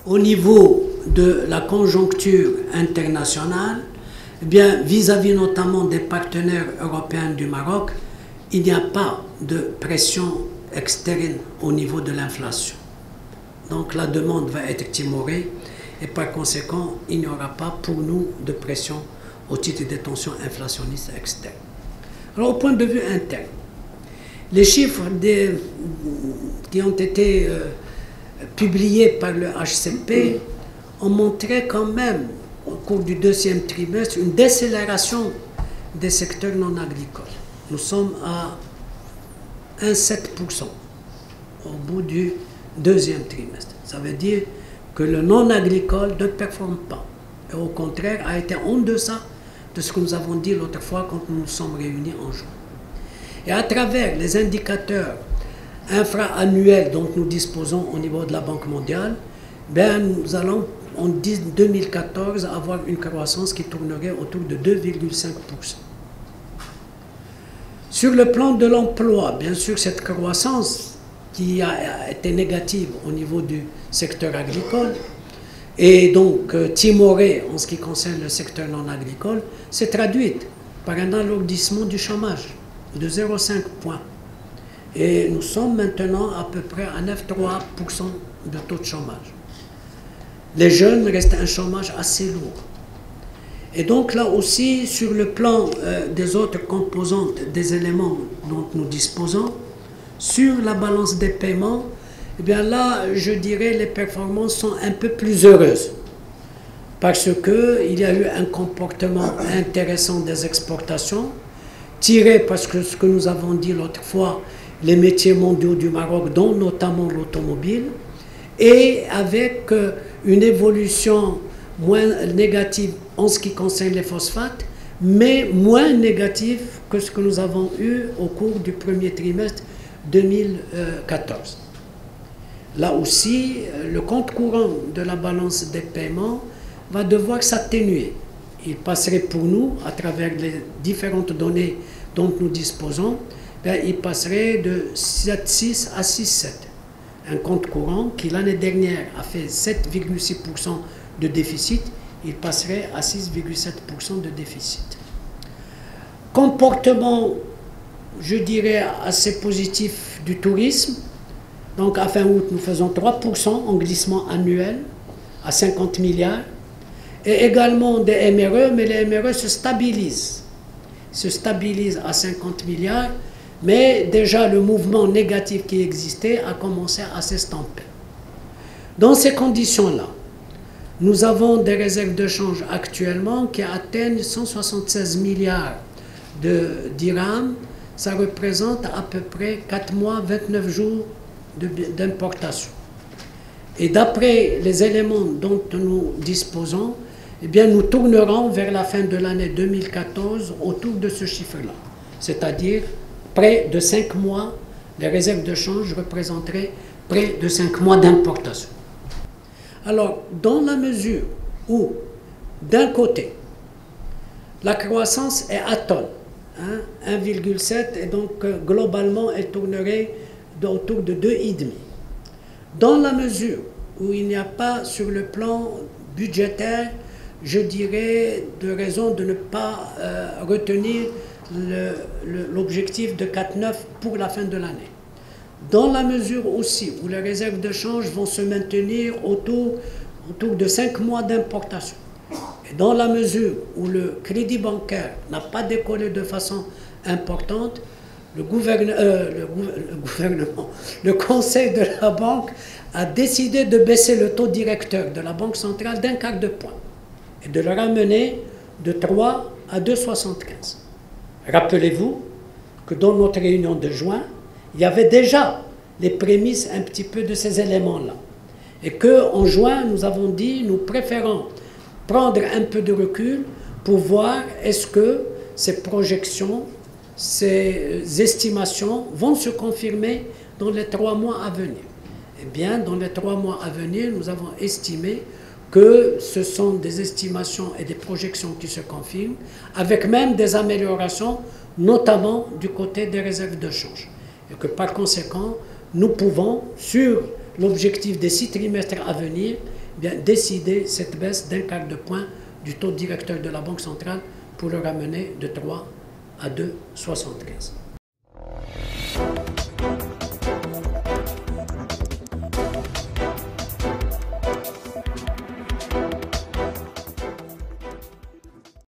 au niveau de la conjoncture internationale, eh bien, vis-à-vis notamment des partenaires européens du Maroc, il n'y a pas de pression externe au niveau de l'inflation. Donc la demande va être timorée et par conséquent, il n'y aura pas pour nous de pression au titre des tensions inflationnistes externes. Alors au point de vue interne, les chiffres qui ont été publiés par le HCP ont montré quand même au cours du deuxième trimestre une décélération des secteurs non agricoles. Nous sommes à 1,7% au bout du deuxième trimestre. Ça veut dire que le non agricole ne performe pas. Et au contraire, a été en deçà de ce que nous avons dit l'autre fois quand nous nous sommes réunis en juin. Et à travers les indicateurs infra-annuels dont nous disposons au niveau de la Banque mondiale, ben nous allons en 2014 avoir une croissance qui tournerait autour de 2,5%. Sur le plan de l'emploi, bien sûr, cette croissance qui a été négative au niveau du secteur agricole et donc timorée en ce qui concerne le secteur non agricole, s'est traduite par un alourdissement du chômage de 0,5 points. Et nous sommes maintenant à peu près à 9,3% de taux de chômage. Les jeunes restent un chômage assez lourd. Et donc là aussi, sur le plan des autres composantes, des éléments dont nous disposons, sur la balance des paiements, eh bien là, je dirais, les performances sont un peu plus heureuses. Parce qu'il y a eu un comportement intéressant des exportations, tiré parce que ce que nous avons dit l'autre fois, les métiers mondiaux du Maroc, dont notamment l'automobile, et avec une évolution moins négative en ce qui concerne les phosphates, mais moins négative que ce que nous avons eu au cours du premier trimestre 2014. Là aussi, le compte courant de la balance des paiements va devoir s'atténuer. Il passerait pour nous, à travers les différentes données dont nous disposons, il passerait de 7,6 à 6,7. Un compte courant qui l'année dernière a fait 7,6% de déficit, il passerait à 6,7% de déficit. Comportement, je dirais, assez positif du tourisme. Donc à fin août, nous faisons 3% en glissement annuel à 50 milliards. Et également des MRE, mais les MRE se stabilisent à 50 milliards, mais déjà le mouvement négatif qui existait a commencé à s'estomper. Dans ces conditions-là, nous avons des réserves de change actuellement qui atteignent 176 milliards de dirhams. Ça représente à peu près 4 mois, 29 jours d'importation. Et d'après les éléments dont nous disposons, eh bien, nous tournerons vers la fin de l'année 2014 autour de ce chiffre-là. C'est-à-dire près de 5 mois, les réserves de change représenteraient près de 5 mois d'importation. Alors, dans la mesure où, d'un côté, la croissance est atone, 1,7, et donc globalement, elle tournerait autour de 2,5. Dans la mesure où il n'y a pas sur le plan budgétaire, je dirais, de raison de ne pas retenir l'objectif de 4,9 pour la fin de l'année. Dans la mesure aussi où les réserves de change vont se maintenir autour de 5 mois d'importation, et dans la mesure où le crédit bancaire n'a pas décollé de façon importante, le conseil de la banque a décidé de baisser le taux directeur de la Banque centrale d'un quart de point et de le ramener de 3 à 2,75. Rappelez-vous que dans notre réunion de juin, il y avait déjà les prémices un petit peu de ces éléments-là. Et qu'en juin, nous avons dit, nous préférons prendre un peu de recul pour voir est-ce que ces projections, ces estimations vont se confirmer dans les 3 mois à venir. Eh bien, dans les 3 mois à venir, nous avons estimé que ce sont des estimations et des projections qui se confirment, avec même des améliorations, notamment du côté des réserves de change. Et que par conséquent, nous pouvons, sur l'objectif des 6 trimestres à venir, bien décidé cette baisse d'un quart de point du taux directeur de la Banque centrale pour le ramener de 3 à 2,75.